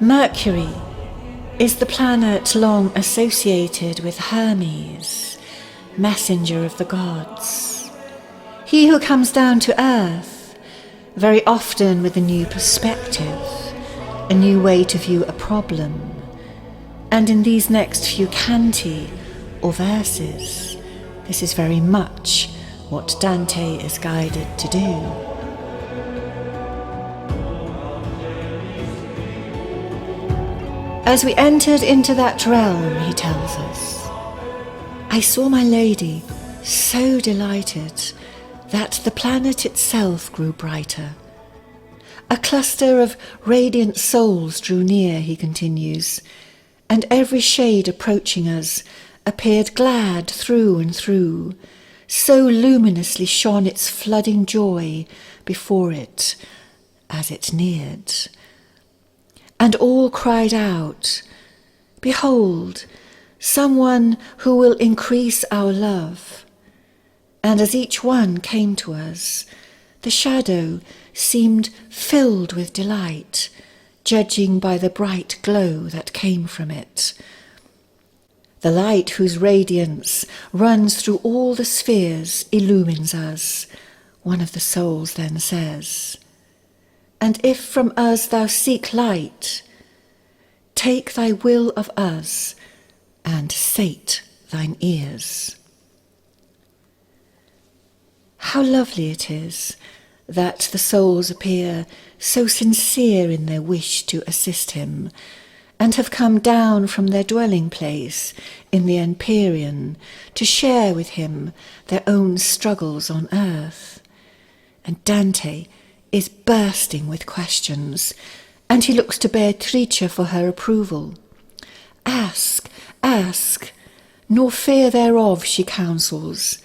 Mercury is the planet long associated with Hermes, messenger of the gods. He who comes down to earth, very often with a new perspective, a new way to view a problem. And in these next few canti, or verses, this is very much what Dante is guided to do. As we entered into that realm, he tells us, I saw my lady so delighted that the planet itself grew brighter. A cluster of radiant souls drew near, he continues, and every shade approaching us appeared glad through and through, so luminously shone its flooding joy before it as it neared. And all cried out, Behold, someone who will increase our love. And as each one came to us, the shadow seemed filled with delight, judging by the bright glow that came from it. The light whose radiance runs through all the spheres illumines us, one of the souls then says. And if from us thou seek light, take thy will of us and sate thine ears. How lovely it is that the souls appear so sincere in their wish to assist him, and have come down from their dwelling place in the Empyrean to share with him their own struggles on earth. And Dante is bursting with questions, and he looks to Beatrice for her approval. Ask, nor fear thereof, she counsels.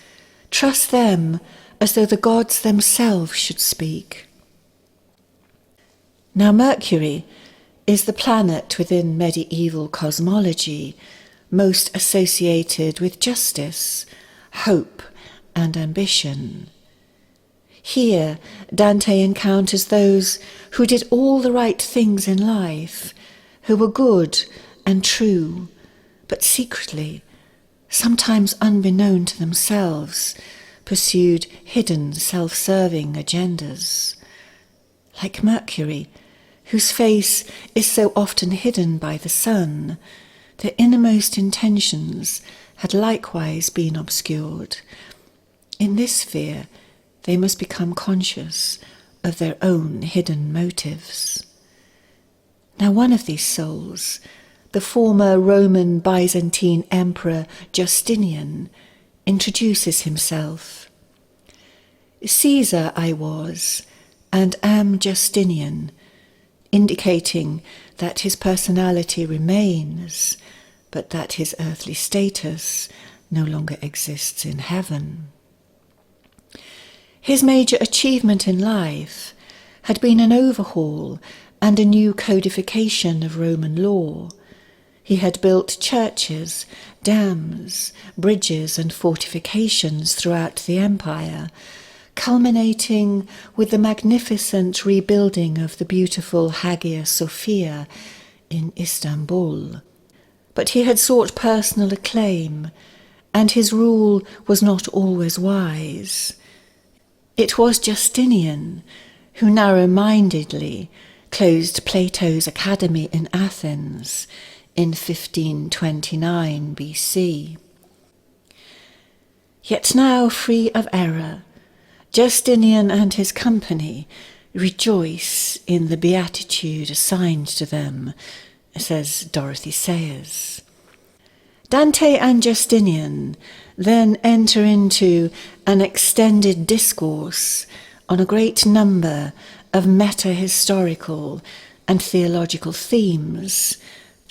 Trust them as though the gods themselves should speak. Now Mercury is the planet within medieval cosmology most associated with justice, hope, and ambition. Here, Dante encounters those who did all the right things in life, who were good and true, but secretly, sometimes unbeknown to themselves, pursued hidden self-serving agendas. Like Mercury, whose face is so often hidden by the sun, their innermost intentions had likewise been obscured. In this sphere, they must become conscious of their own hidden motives. Now one of these souls, the former Roman Byzantine Emperor Justinian, introduces himself. Caesar I was, and am Justinian, indicating that his personality remains, but that his earthly status no longer exists in heaven. His major achievement in life had been an overhaul and a new codification of Roman law. He had built churches, dams, bridges and fortifications throughout the empire, culminating with the magnificent rebuilding of the beautiful Hagia Sophia in Istanbul. But he had sought personal acclaim, and his rule was not always wise. It was Justinian who narrow-mindedly closed Plato's academy in Athens in 1529 BC. Yet now free of error, Justinian and his company rejoice in the beatitude assigned to them, says Dorothy Sayers. Dante and Justinian then enter into an extended discourse on a great number of meta-historical and theological themes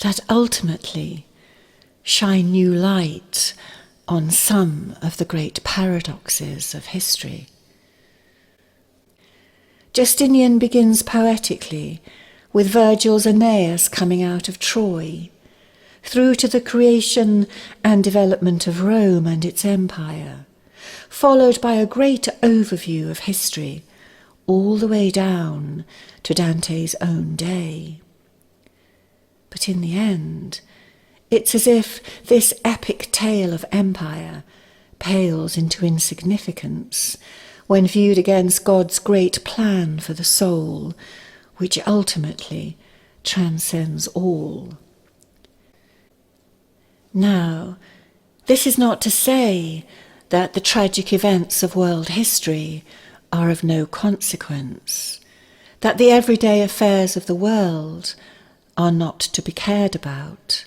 that ultimately shine new light on some of the great paradoxes of history. Justinian begins poetically with Virgil's Aeneas coming out of Troy, through to the creation and development of Rome and its empire, followed by a great overview of history, all the way down to Dante's own day. But in the end, it's as if this epic tale of empire pales into insignificance when viewed against God's great plan for the soul, which ultimately transcends all. Now, this is not to say that the tragic events of world history are of no consequence, that the everyday affairs of the world are not to be cared about,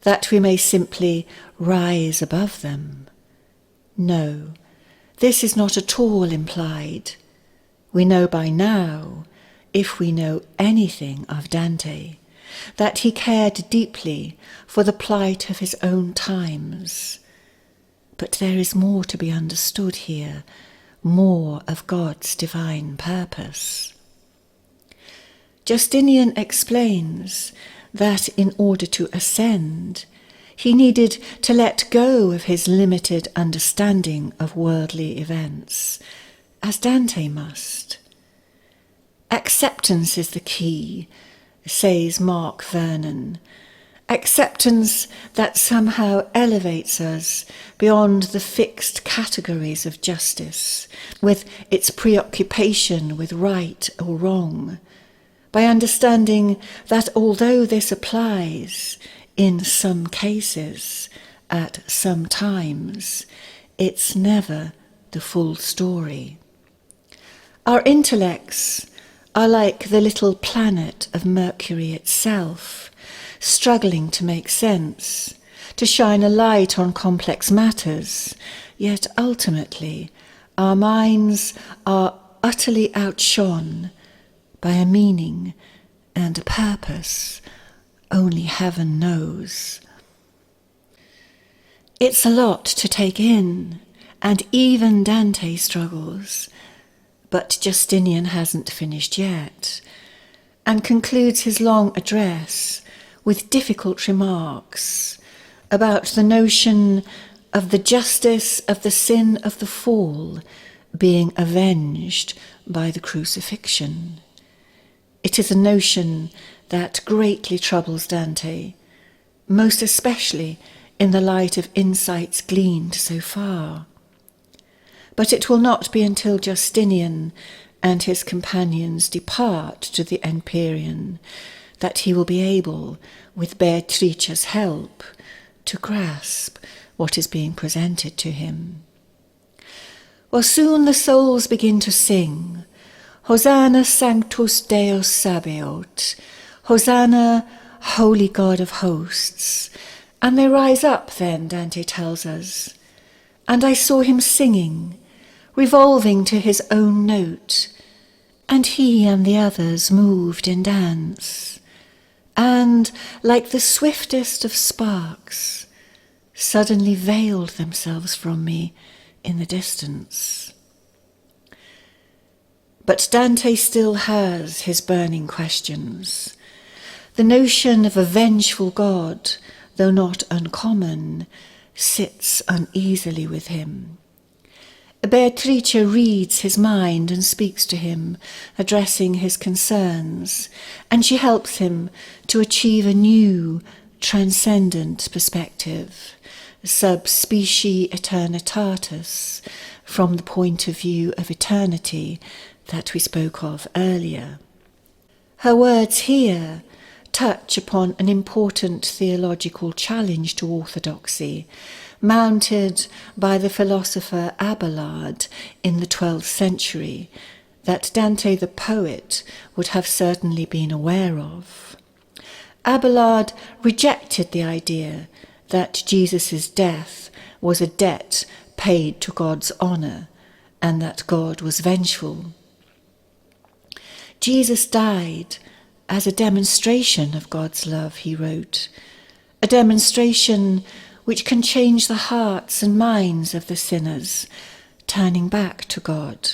that we may simply rise above them. No, this is not at all implied. We know by now, if we know anything of Dante, that he cared deeply for the plight of his own times. But there is more to be understood here, more of God's divine purpose. Justinian explains that in order to ascend, he needed to let go of his limited understanding of worldly events, as Dante must. Acceptance is the key, says Mark Vernon. Acceptance that somehow elevates us beyond the fixed categories of justice, with its preoccupation with right or wrong, by understanding that although this applies in some cases, at some times, it's never the full story. Our intellects are like the little planet of Mercury itself, struggling to make sense, to shine a light on complex matters, yet ultimately our minds are utterly outshone by a meaning and a purpose only heaven knows. It's a lot to take in, and even Dante struggles, but Justinian hasn't finished yet, and concludes his long address with difficult remarks about the notion of the justice of the sin of the fall being avenged by the crucifixion. It is a notion that greatly troubles Dante, most especially in the light of insights gleaned so far. But it will not be until Justinian and his companions depart to the Empyrean that he will be able, with Beatrice's help, to grasp what is being presented to him. Well, soon the souls begin to sing, Hosanna Sanctus Deus Sabaoth, Hosanna, Holy God of Hosts. And they rise up then, Dante tells us. And I saw him singing, revolving to his own note, and he and the others moved in dance, and, like the swiftest of sparks, suddenly veiled themselves from me in the distance. But Dante still has his burning questions. The notion of a vengeful God, though not uncommon, sits uneasily with him. Beatrice reads his mind and speaks to him, addressing his concerns, and she helps him to achieve a new, transcendent perspective, sub specie eternitatis, from the point of view of eternity that we spoke of earlier. Her words here touch upon an important theological challenge to orthodoxy, mounted by the philosopher Abelard in the 12th century, that Dante the poet would have certainly been aware of. Abelard rejected the idea that Jesus' death was a debt paid to God's honour, and that God was vengeful. Jesus died as a demonstration of God's love, he wrote, a demonstration which can change the hearts and minds of the sinners, turning back to God.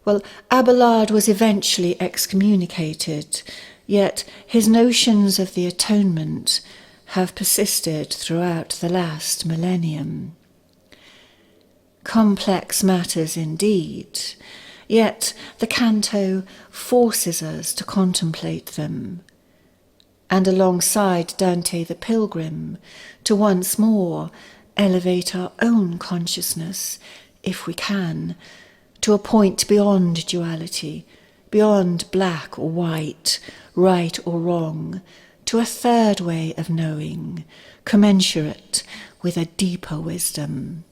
Well, Abelard was eventually excommunicated, yet his notions of the atonement have persisted throughout the last millennium. Complex matters indeed, yet the canto forces us to contemplate them. and alongside Dante the Pilgrim, to once more elevate our own consciousness, if we can, to a point beyond duality, beyond black or white, right or wrong, to a third way of knowing, commensurate with a deeper wisdom.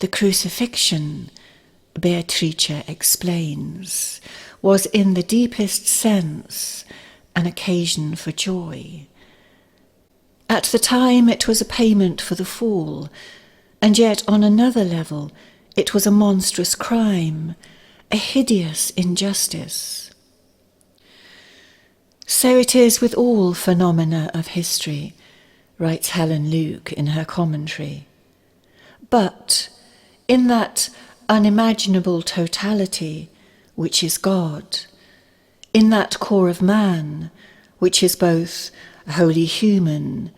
The crucifixion, Beatrice explains, was in the deepest sense an occasion for joy. At the time it was a payment for the fall, and yet on another level it was a monstrous crime, a hideous injustice. So it is with all phenomena of history, writes Helen Luke in her commentary. But in that unimaginable totality which is God, in that core of man which is both wholly human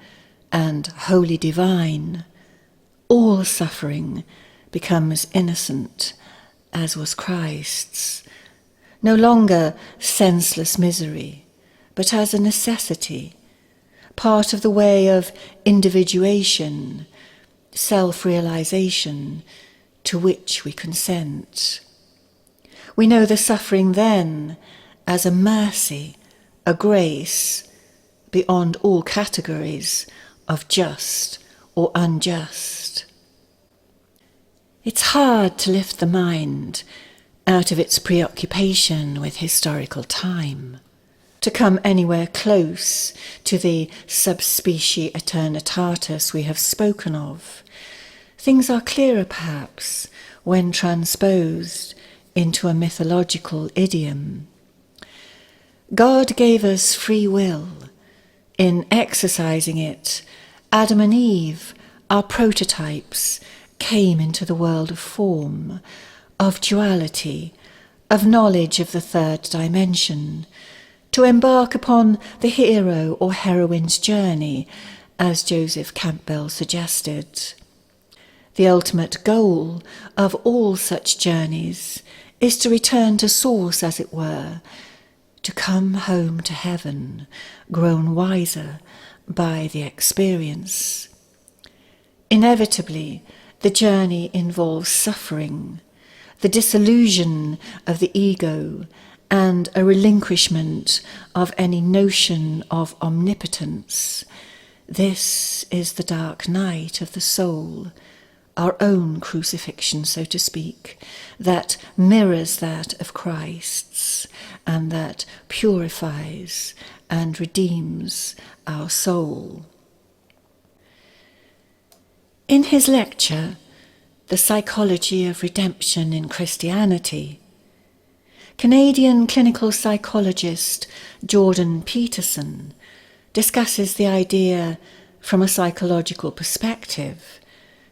and wholly divine, all suffering becomes innocent, as was Christ's, no longer senseless misery, but as a necessity, part of the way of individuation, self-realization, to which we consent. We know the suffering then as a mercy, a grace, beyond all categories of just or unjust. It's hard to lift the mind out of its preoccupation with historical time, to come anywhere close to the subspecie aeternitatis we have spoken of. Things are clearer perhaps when transposed into a mythological idiom. God gave us free will. In exercising it, Adam and Eve, our prototypes, came into the world of form, of duality, of knowledge of the third dimension, to embark upon the hero or heroine's journey, as Joseph Campbell suggested. The ultimate goal of all such journeys is to return to source, as it were, to come home to heaven, grown wiser by the experience. Inevitably, the journey involves suffering, the disillusion of the ego, and a relinquishment of any notion of omnipotence. This is the dark night of the soul, our own crucifixion, so to speak, that mirrors that of Christ's, and that purifies and redeems our soul. In his lecture, The Psychology of Redemption in Christianity, Canadian clinical psychologist Jordan Peterson discusses the idea from a psychological perspective,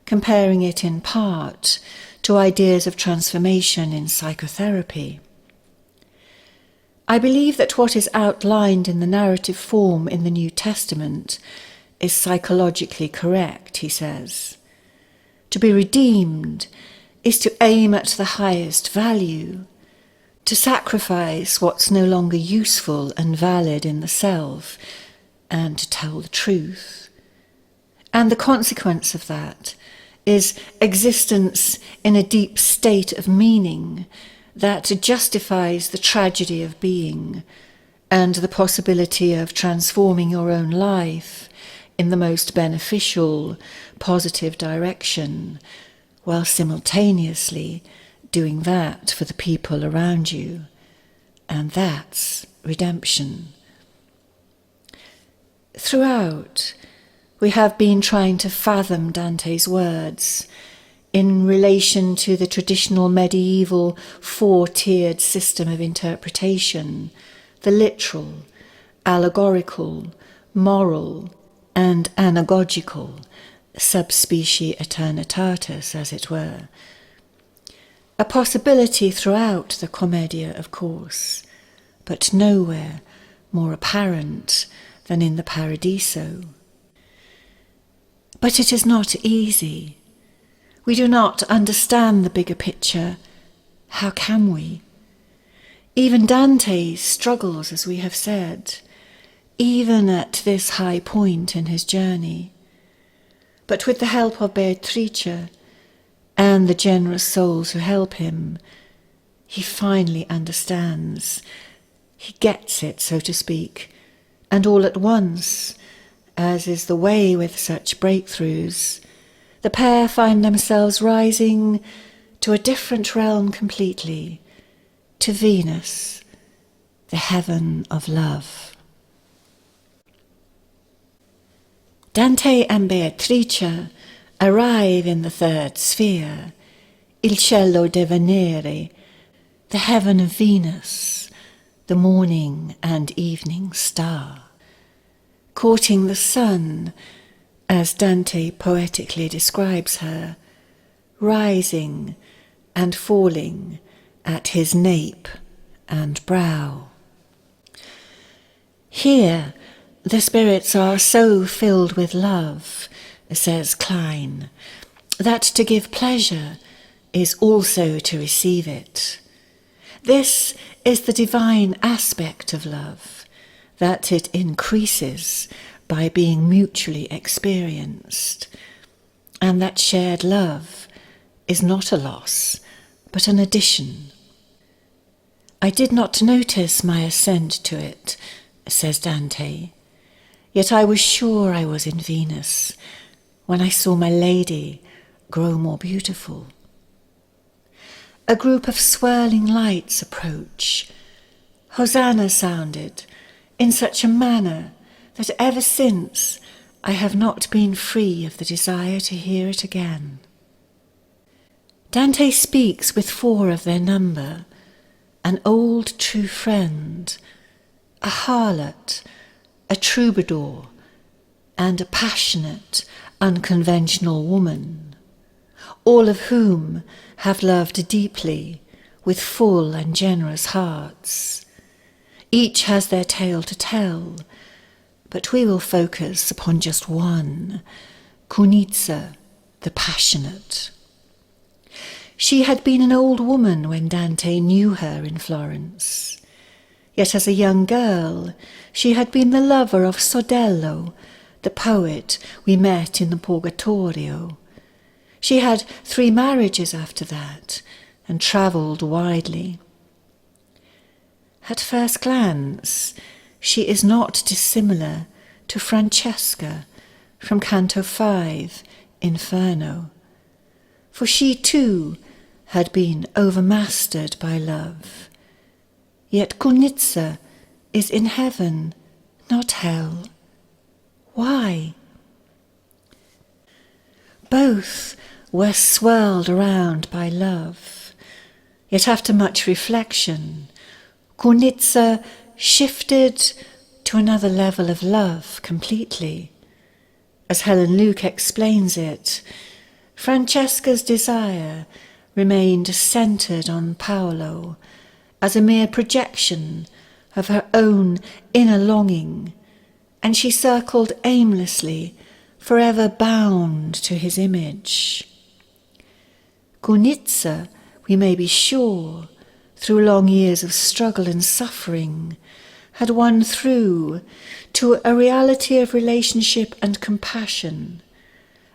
comparing it in part to ideas of transformation in psychotherapy. I believe that what is outlined in the narrative form in the New Testament is psychologically correct, he says. To be redeemed is to aim at the highest value, to sacrifice what's no longer useful and valid in the self, and to tell the truth. And the consequence of that is existence in a deep state of meaning that justifies the tragedy of being and the possibility of transforming your own life in the most beneficial, positive direction, while simultaneously doing that for the people around you. And that's redemption. Throughout, we have been trying to fathom Dante's words in relation to the traditional medieval four-tiered system of interpretation, the literal, allegorical, moral, and anagogical, subspecie aeternitatis, as it were. A possibility throughout the Commedia, of course, but nowhere more apparent than in the Paradiso. But it is not easy. We do not understand the bigger picture. How can we? Even Dante struggles, as we have said. even at this high point in his journey. But with the help of Beatrice and the generous souls who help him, he finally understands. He gets it, so to speak, and all at once, as is the way with such breakthroughs, the pair find themselves rising to a different realm completely, to Venus, the heaven of love. Dante and Beatrice arrive in the third sphere, il cielo de Venere, the heaven of Venus, the morning and evening star, courting the sun, as Dante poetically describes her, rising and falling at his nape and brow. Here, the spirits are so filled with love, says Clarke, that to give pleasure is also to receive it. This is the divine aspect of love, that it increases by being mutually experienced, and that shared love is not a loss, but an addition. I did not notice my ascent to it, says Dante, yet I was sure I was in Venus when I saw my lady grow more beautiful. A group of swirling lights approach. Hosanna sounded in such a manner that ever since I have not been free of the desire to hear it again. Dante speaks with 4 of their number, an old true friend, a harlot, a troubadour, and a passionate, unconventional woman, all of whom have loved deeply with full and generous hearts. Each has their tale to tell, but we will focus upon just one, Cunizza, the passionate. She had been an old woman when Dante knew her in Florence, yet as a young girl she had been the lover of Sordello, the poet we met in the Purgatorio. She had 3 marriages after that and travelled widely. At first glance, she is not dissimilar to Francesca from Canto 5, Inferno, for she too had been overmastered by love. Yet Cunizza is in heaven, not hell. Why? Both were swirled around by love, yet after much reflection, Cunizza shifted to another level of love completely. As Helen Luke explains it, Francesca's desire remained centred on Paolo as a mere projection of her own inner longing, and she circled aimlessly, forever bound to his image. Cunizza, we may be sure, through long years of struggle and suffering, had won through to a reality of relationship and compassion,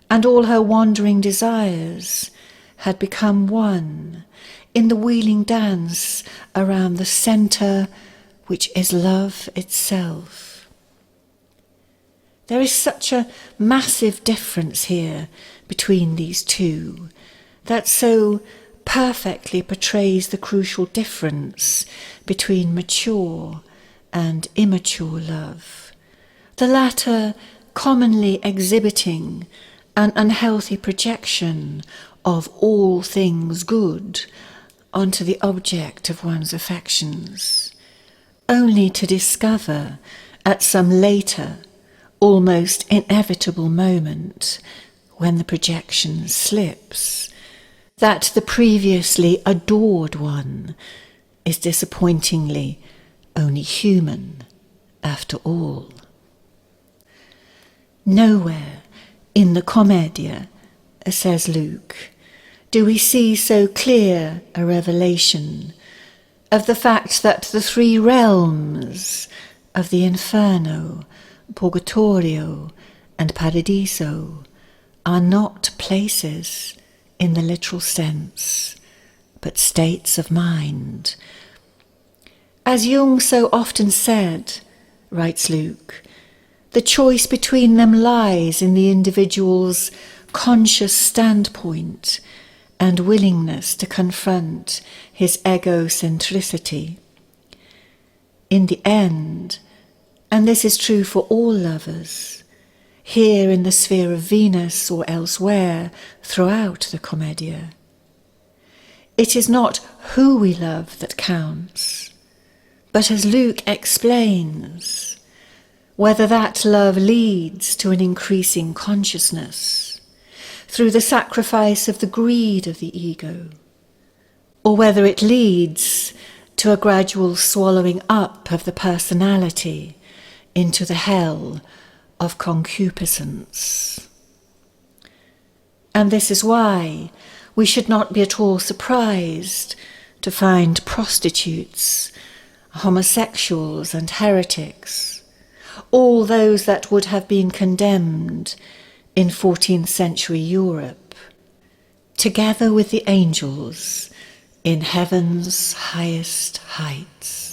and all her wandering desires had become one in the wheeling dance around the centre which is love itself. There is such a massive difference here between these two that so perfectly portrays the crucial difference between mature and immature love, the latter commonly exhibiting an unhealthy projection of all things good onto the object of one's affections, only to discover at some later, almost inevitable moment, when the projection slips, that the previously adored one is disappointingly only human after all. Nowhere in the Commedia, says Luke, do we see so clear a revelation of the fact that the 3 realms, of the Inferno, Purgatorio, and Paradiso are not places in the literal sense, but states of mind. As Jung so often said, writes Luke, the choice between them lies in the individual's conscious standpoint and willingness to confront his egocentricity. In the end, and this is true for all lovers, here in the sphere of Venus or elsewhere throughout the Commedia, it is not who we love that counts, but as Luke explains, whether that love leads to an increasing consciousness through the sacrifice of the greed of the ego, or whether it leads to a gradual swallowing up of the personality into the hell of concupiscence. And this is why we should not be at all surprised to find prostitutes, homosexuals and heretics, all those that would have been condemned in 14th century Europe, together with the angels in heaven's highest heights.